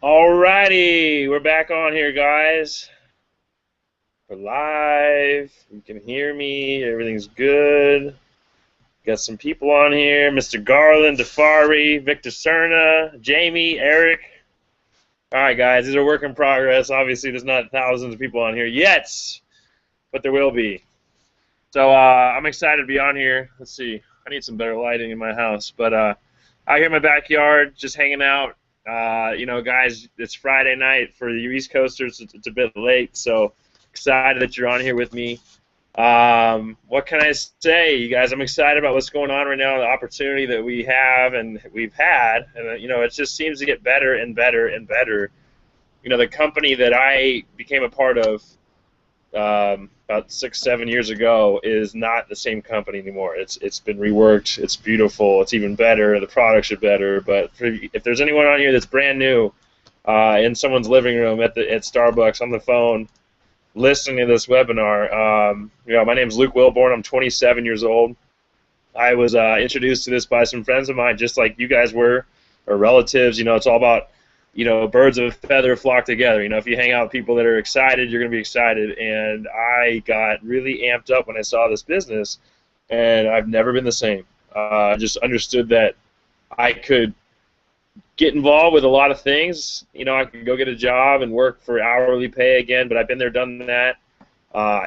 Alrighty, we're back on here, guys. We're live. You can hear me. Everything's good. Got some people on here: Mr. Garland, Defari, Victor Cerna, Jamie, Eric. All right, guys, these are work in progress. Obviously, there's not thousands of people on here yet, but there will be. So I'm excited to be on here. Let's see. I need some better lighting in my house, but out here in my backyard, just hanging out. Guys, it's Friday night for the East Coasters. It's a bit late, so excited that you're on here with me. What can I say, you guys? I'm excited about what's going on right now, the opportunity that we have and we've had, and it just seems to get better and better and better. The company that I became a part of about 6, 7 years ago is not the same company anymore. It's been reworked. It's beautiful. It's even better. The products are better. But if there's anyone on here that's brand new, in someone's living room at Starbucks on the phone, listening to this webinar, my name is Luke Wilborn. I'm 27 years old. I was introduced to this by some friends of mine, just like you guys were, or relatives. It's all about birds of a feather flock together. If you hang out with people that are excited, you're going to be excited. And I got really amped up when I saw this business, and I've never been the same. I just understood that I could get involved with a lot of things. I could go get a job and work for hourly pay again, but I've been there, done that.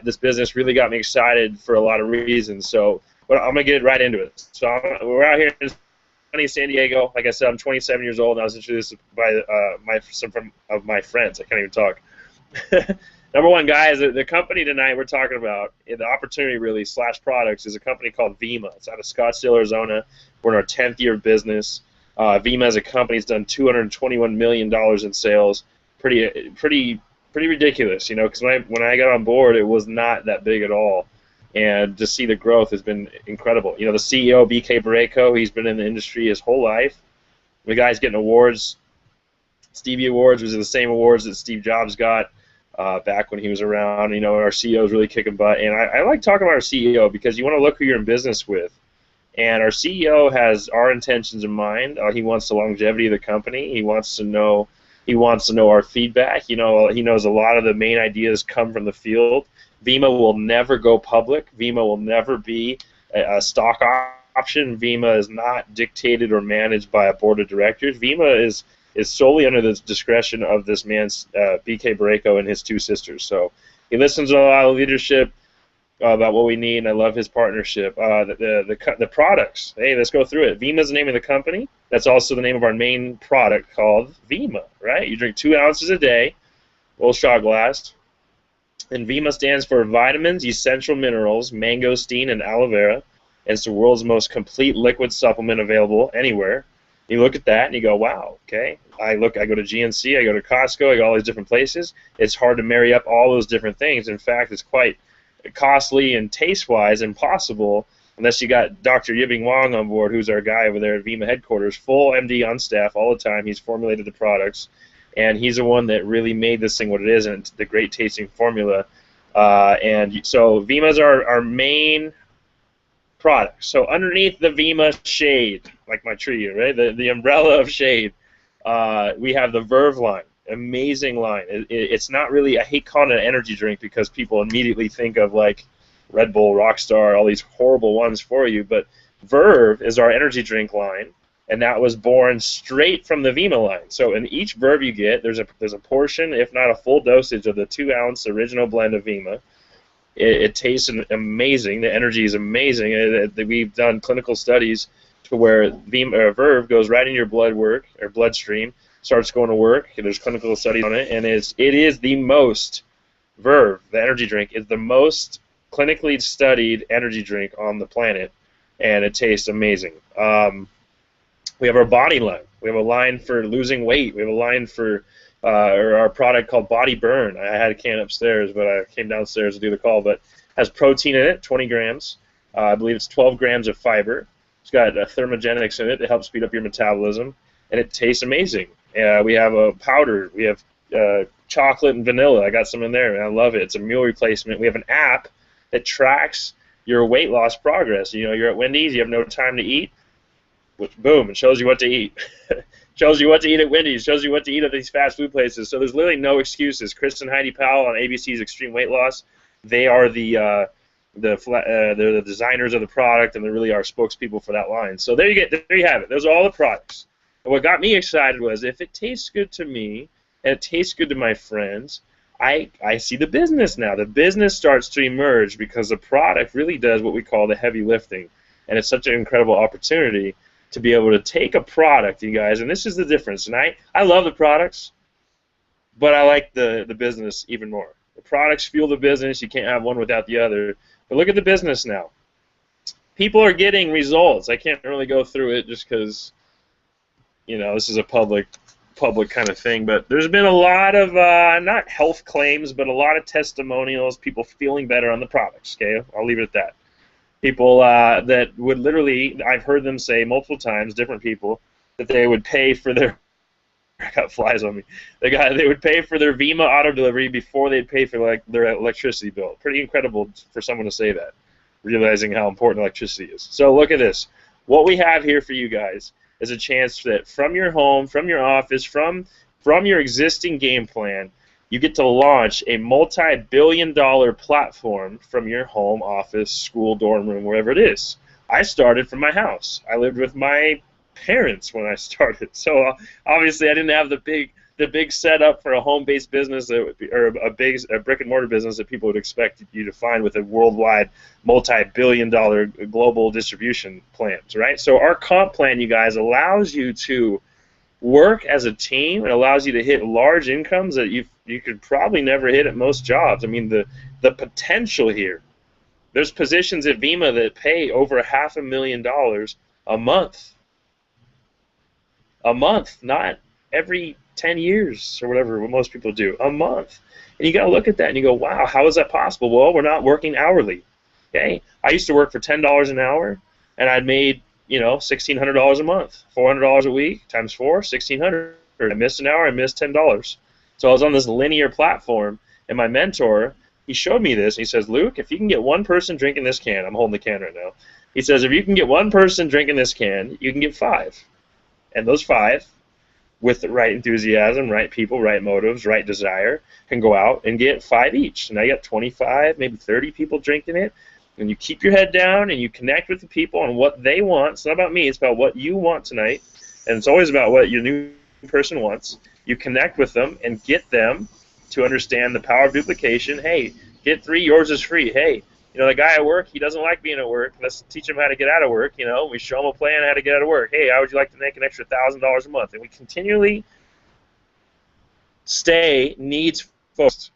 This business really got me excited for a lot of reasons. So I'm going to get right into it. So we're out here in sunny San Diego. Like I said, I'm 27 years old, and I was introduced by some of my friends. I can't even talk. Number one, guys, the company tonight we're talking about, the opportunity really / products, is a company called Vima. It's out of Scottsdale, Arizona. We're in our 10th year of business. Vima as a company has done $221 million in sales. Pretty ridiculous, because when I got on board, it was not that big at all. And to see the growth has been incredible. The CEO, BK Barreco, he's been in the industry his whole life. The guy's getting awards. Stevie Awards was the same awards that Steve Jobs got back when he was around. Our CEO is really kicking butt. And I like talking about our CEO because you want to look who you're in business with. And our CEO has our intentions in mind. He wants the longevity of the company. He wants to know our feedback. He knows a lot of the main ideas come from the field. Vima will never go public. Vima will never be a stock option. Vima is not dictated or managed by a board of directors. Vima is solely under the discretion of this man's BK Barreco and his two sisters. So he listens to a lot of leadership about what we need, and I love his partnership. The products. Hey, let's go through it. Vima is the name of the company. That's also the name of our main product called Vima, right? You drink 2 ounces a day, little shot glass. And Vima stands for Vitamins, Essential Minerals, Mangosteen, and Aloe Vera. And it's the world's most complete liquid supplement available anywhere. You look at that and you go, wow, okay. I go to GNC, I go to Costco, I go all these different places. It's hard to marry up all those different things. In fact, it's quite costly and taste-wise impossible unless you got Dr. Yibing Wang on board, who's our guy over there at Vima headquarters, full MD on staff all the time. He's formulated the products. And he's the one that really made this thing what it is, and it's the great tasting formula. And so Vima is our main product. So underneath the Vima shade, like my tree, right, the umbrella of shade, we have the Verve line. Amazing line. It's not really, I hate calling it an energy drink because people immediately think of like Red Bull, Rockstar, all these horrible ones for you. But Verve is our energy drink line. And that was born straight from the Vima line. So in each Verve you get, there's a portion, if not a full dosage, of the 2-ounce original blend of Vima. It tastes amazing. The energy is amazing. We've done clinical studies to where Verve goes right in your bloodstream, starts going to work. There's clinical studies on it, and it is the most, Verve, the energy drink, is the most clinically studied energy drink on the planet, and it tastes amazing. We have our body line. We have a line for losing weight. We have a line for our product called Body Burn. I had a can upstairs, but I came downstairs to do the call. But has protein in it, 20 grams. I believe it's 12 grams of fiber. It's got thermogenics in it that helps speed up your metabolism, and it tastes amazing. We have a powder. We have chocolate and vanilla. I got some in there, and I love it. It's a meal replacement. We have an app that tracks your weight loss progress. You're at Wendy's. You have no time to eat. which, boom, it shows you what to eat. Shows you what to eat at Wendy's, shows you what to eat at these fast food places. So there's literally no excuses. Chris and Heidi Powell on ABC's Extreme Weight Loss, they are they're the designers of the product, and they really are spokespeople for that line. So there you have it. Those are all the products. And what got me excited was, if it tastes good to me and it tastes good to my friends, I see the business now. The business starts to emerge because the product really does what we call the heavy lifting. And it's such an incredible opportunity to be able to take a product, you guys, and this is the difference. And I love the products, but I like the business even more. The products fuel the business. You can't have one without the other. But look at the business now. People are getting results. I can't really go through it just because, this is a public kind of thing. But there's been a lot of, not health claims, but a lot of testimonials, people feeling better on the products, okay? I'll leave it at that. People that would literally, I've heard them say multiple times, different people, that they would pay for their, I got flies on me, they would pay for their Vima auto delivery before they'd pay for their electricity bill. Pretty incredible for someone to say that, realizing how important electricity is. So look at this. What we have here for you guys is a chance that from your home, from your office, from your existing game plan, you get to launch a multi-billion-dollar platform from your home, office, school, dorm room, wherever it is. I started from my house. I lived with my parents when I started, so obviously I didn't have the big setup for a home-based business or a brick-and-mortar business that people would expect you to find with a worldwide multi-billion-dollar global distribution plans, right? So our comp plan, you guys, allows you to work as a team. It allows you to hit large incomes that you could probably never hit at most jobs. I mean, the potential here. There's positions at Vima that pay over $500,000 a month. A month, not every 10 years or whatever what most people do. A month. And you got to look at that and you go, wow, how is that possible? Well, we're not working hourly. Okay? I used to work for $10 an hour, and I'd made $1,600 a month, $400 a week times 4, $1,600. I missed an hour, I missed $10. So I was on this linear platform, and my mentor, he showed me this. He says, Luke, if you can get one person drinking this can, I'm holding the can right now. He says, if you can get one person drinking this can, you can get 5. And those 5, with the right enthusiasm, right people, right motives, right desire, can go out and get 5 each. Now you got 25, maybe 30 people drinking it. And you keep your head down and you connect with the people on what they want. It's not about me. It's about what you want tonight. And it's always about what your new person wants. You connect with them and get them to understand the power of duplication. Hey, get 3, yours is free. Hey, the guy at work, he doesn't like being at work. Let's teach him how to get out of work. We show him a plan how to get out of work. Hey, how would you like to make an extra $1,000 a month? And we continually stay needs focused.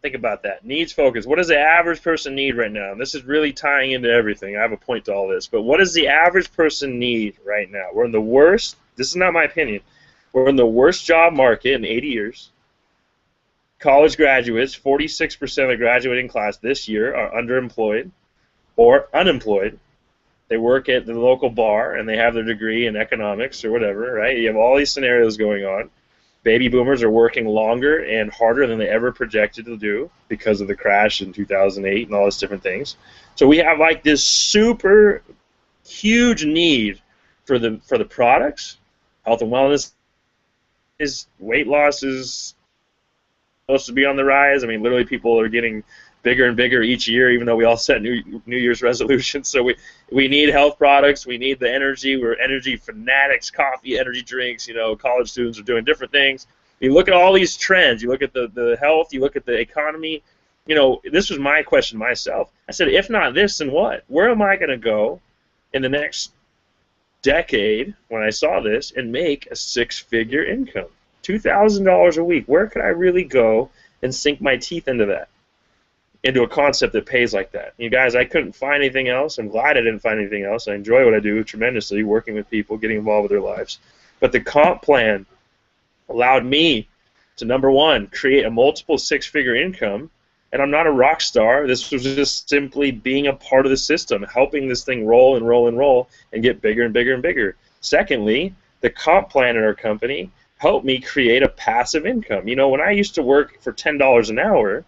Think about that. Needs focus. What does the average person need right now? And this is really tying into everything. I have a point to all this. But what does the average person need right now? We're in the worst, this is not my opinion, we're in the worst job market in 80 years. College graduates, 46% of the graduating class this year are underemployed or unemployed. They work at the local bar and they have their degree in economics or whatever, right? You have all these scenarios going on. Baby boomers are working longer and harder than they ever projected to do because of the crash in 2008 and all these different things. So we have this super huge need for the products. Health and wellness weight loss is supposed to be on the rise. I mean, literally people are getting bigger and bigger each year, even though we all set New Year's resolutions. So we need health products. We need the energy. We're energy fanatics, coffee, energy drinks. College students are doing different things. You look at all these trends. You look at the health. You look at the economy. This was my question myself. I said, if not this, then what? Where am I going to go in the next decade when I saw this and make a 6-figure income? $2,000 a week. Where could I really go and sink my teeth into that? Into a concept that pays like that. You guys, I couldn't find anything else. I'm glad I didn't find anything else. I enjoy what I do tremendously, working with people, getting involved with their lives. But the comp plan allowed me to, number one, create a multiple 6-figure income. And I'm not a rock star. This was just simply being a part of the system, helping this thing roll and roll and roll and get bigger and bigger and bigger. Secondly, the comp plan in our company helped me create a passive income. When I used to work for $10 an hour,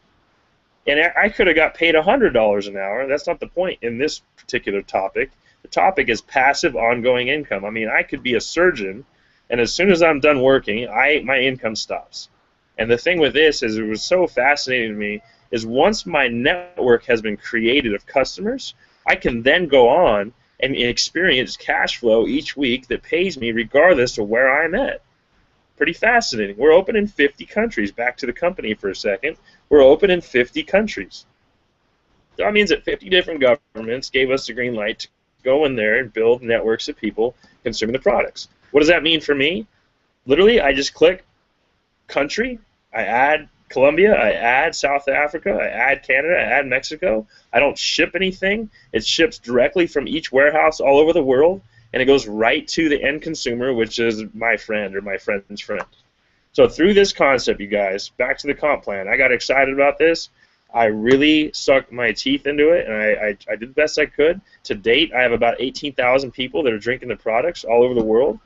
and I could have got paid $100 an hour. That's not the point in this particular topic. The topic is passive ongoing income. I mean, I could be a surgeon, and as soon as I'm done working, my income stops. And the thing with this is, it was so fascinating to me, is once my network has been created of customers, I can then go on and experience cash flow each week that pays me regardless of where I'm at. Pretty fascinating. We're open in 50 countries. Back to the company for a second. We're open in 50 countries. That means that 50 different governments gave us the green light to go in there and build networks of people consuming the products. What does that mean for me? Literally, I just click country, I add Colombia, I add South Africa, I add Canada, I add Mexico. I don't ship anything. It ships directly from each warehouse all over the world, and it goes right to the end consumer, which is my friend or my friend's friend. So through this concept, you guys, back to the comp plan, I got excited about this. I really sucked my teeth into it, and I did the best I could. To date, I have about 18,000 people that are drinking the products all over the world.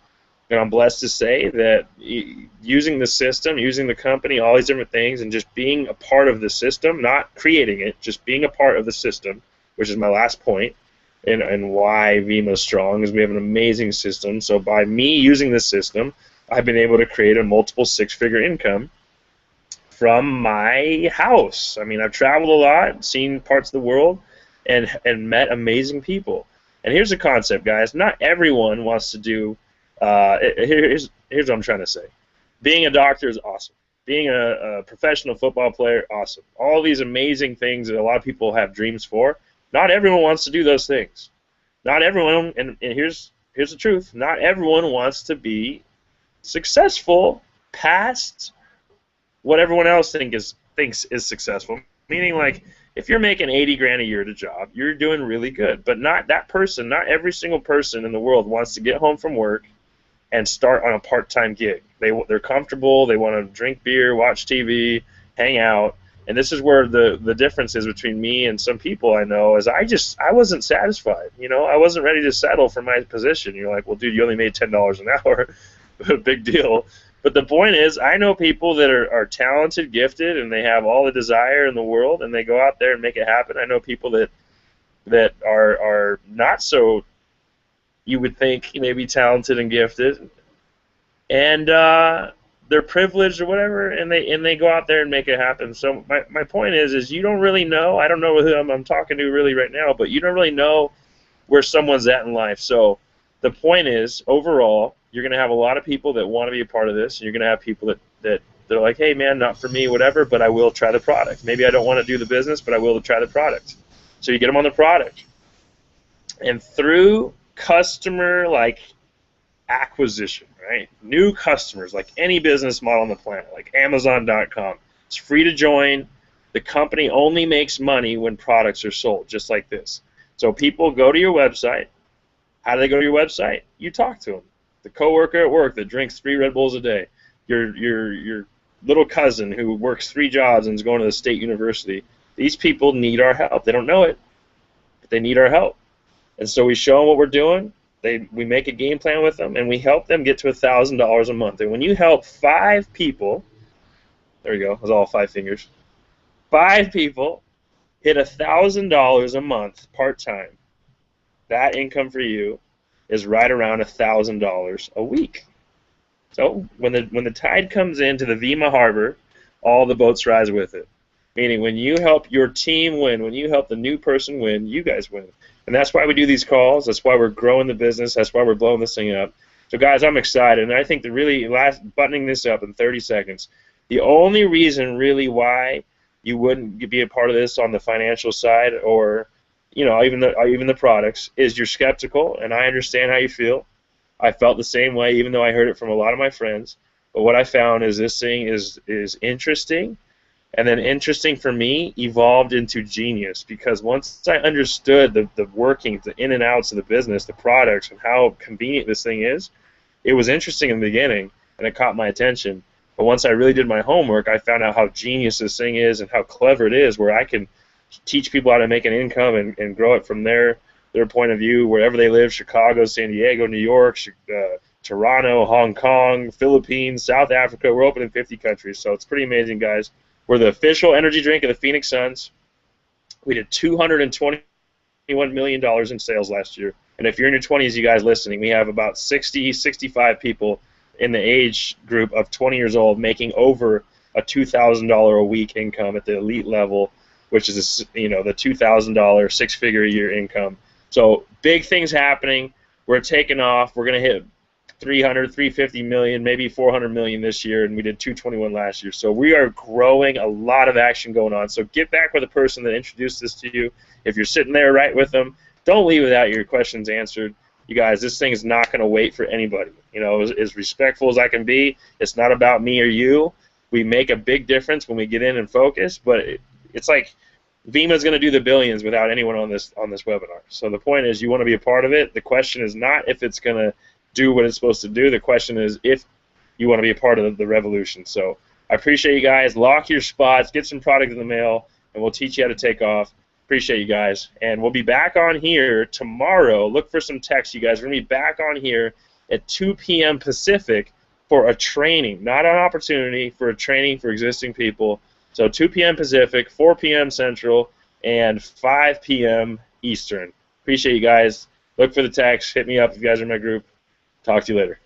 And I'm blessed to say that using the system, using the company, all these different things, and just being a part of the system, not creating it, just being a part of the system, which is my last point, and why Vima's strong, is we have an amazing system. So by me using this system, I've been able to create a multiple six-figure income from my house. I mean, I've traveled a lot, seen parts of the world, and met amazing people. And here's the concept, guys. Not everyone wants to do here's what I'm trying to say. Being a doctor is awesome. Being a professional football player, awesome. All these amazing things that a lot of people have dreams for. Not everyone wants to do those things. Not everyone, and here's the truth. Not everyone wants to be successful past what everyone else thinks is successful. Meaning, like, if you're making 80 grand a year at a job, you're doing really good. But not that person. Not every single person in the world wants to get home from work and start on a part-time gig. They're comfortable, they want to drink beer, watch TV, hang out, and this is where the difference is between me and some people I know, is I wasn't satisfied. You know, I wasn't ready to settle for my position. You're like, well, dude, you only made $10 an hour. Big deal. But the point is, I know people that are talented, gifted, and they have all the desire in the world, and they go out there and make it happen. I know people that are not so, you would think, maybe talented and gifted, and they're privileged or whatever, and they go out there and make it happen. So my point is you don't really know. I don't know who I'm talking to really right now, but you don't really know where someone's at in life. So the point is, overall, you're going to have a lot of people that want to be a part of this, and you're going to have people that they're like, hey, man, not for me, whatever, but I will try the product. Maybe I don't want to do the business, but I will try the product. So you get them on the product. And through customer, like, acquisition, right? New customers, like any business model on the planet, like Amazon.com. It's free to join. The company only makes money when products are sold, just like this. So people go to your website. How do they go to your website? You talk to them. The coworker at work that drinks 3 Red Bulls a day. Your little cousin who works 3 jobs and is going to the state university. These people need our help. They don't know it, but they need our help. And so we show them what we're doing. We make a game plan with them, and we help them get to $1,000 a month. And when you help 5 people, there you go, that's all 5 fingers. 5 people hit $1,000 a month part-time. That income for you is right around $1,000 a week. So when the tide comes into the Vima Harbor, all the boats rise with it. Meaning when you help your team win, when you help the new person win, you guys win. And that's why we do these calls. That's why we're growing the business. That's why we're blowing this thing up. So guys, I'm excited. And I think that really, buttoning this up in 30 seconds, the only reason really why you wouldn't be a part of this on the financial side, or even the products, is you're skeptical, and I understand how you feel. I felt the same way, even though I heard it from a lot of my friends. But what I found is this thing is interesting, and then interesting for me evolved into genius, because once I understood the workings, the in and outs of the business, the products, and how convenient this thing is, it was interesting in the beginning, and it caught my attention. But once I really did my homework, I found out how genius this thing is and how clever it is, where I can teach people how to make an income and grow it from their point of view, wherever they live: Chicago, San Diego, New York, Toronto, Hong Kong, Philippines, South Africa. We're open in 50 countries, so it's pretty amazing, guys. We're the official energy drink of the Phoenix Suns. We did $221 million in sales last year, And if you're in your 20s, you guys listening, we have about 60, 65 people in the age group of 20 years old making over a $2,000 a week income at the elite level, which is, the $2,000 six-figure a year income. So big things happening. We're taking off. We're going to hit 300, 350 million, maybe 400 million this year, and we did 221 last year. So we are growing, a lot of action going on. So get back with the person that introduced this to you. If you're sitting there right with them, don't leave without your questions answered. You guys, this thing is not going to wait for anybody. As respectful as I can be, it's not about me or you. We make a big difference when we get in and focus, but it's like Vima's going to do the billions without anyone on this webinar. So the point is, you want to be a part of it. The question is not if it's going to do what it's supposed to do. The question is if you want to be a part of the revolution. So I appreciate you guys. Lock your spots. Get some product in the mail, and we'll teach you how to take off. Appreciate you guys. And we'll be back on here tomorrow. Look for some text, you guys. We're going to be back on here at 2 p.m. Pacific for a training, not an opportunity, for a training for existing people. So 2 p.m. Pacific, 4 p.m. Central, and 5 p.m. Eastern. Appreciate you guys. Look for the text. Hit me up if you guys are in my group. Talk to you later.